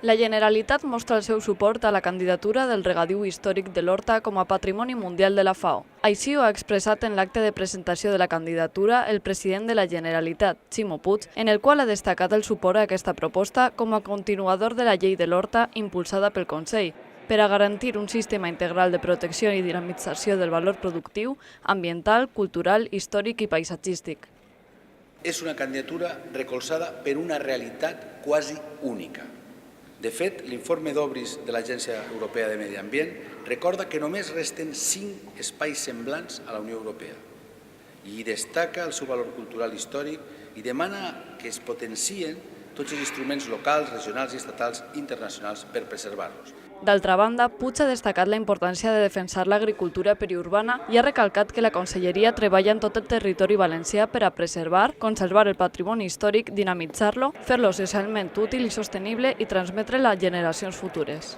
La Generalitat mostra el seu suport a la candidatura del regadiu històric de l'Horta com a Patrimoni Mundial de la FAO. Així ho ha expressat en l'acte de presentació de la candidatura el president de la Generalitat, Ximo Puig, en el qual ha destacat el suport a aquesta proposta com a continuador de la llei de l'Horta impulsada pel Consell, per a garantir un sistema integral de protecció i dinamització del valor productiu, ambiental, cultural, històric i paisatgístic. És una candidatura recolzada per una realitat quasi única. De fet, l'informe d'Obris de l'Agència Europea de Medi Ambient recorda que només resten 5 espais semblants a la Unió Europea i destaca el seu valor cultural històric i demana que es potencien tots els instruments locals, regionals i estatals internacionals per preservar-los. D'altra banda, Puig ha destacat la importància de defensar l'agricultura periurbana i ha recalcat que la Conselleria treballa en tot el territori valencià per a preservar, conservar el patrimoni històric, dinamitzar-lo, fer-lo socialment útil i sostenible i transmetre'l a generacions futures.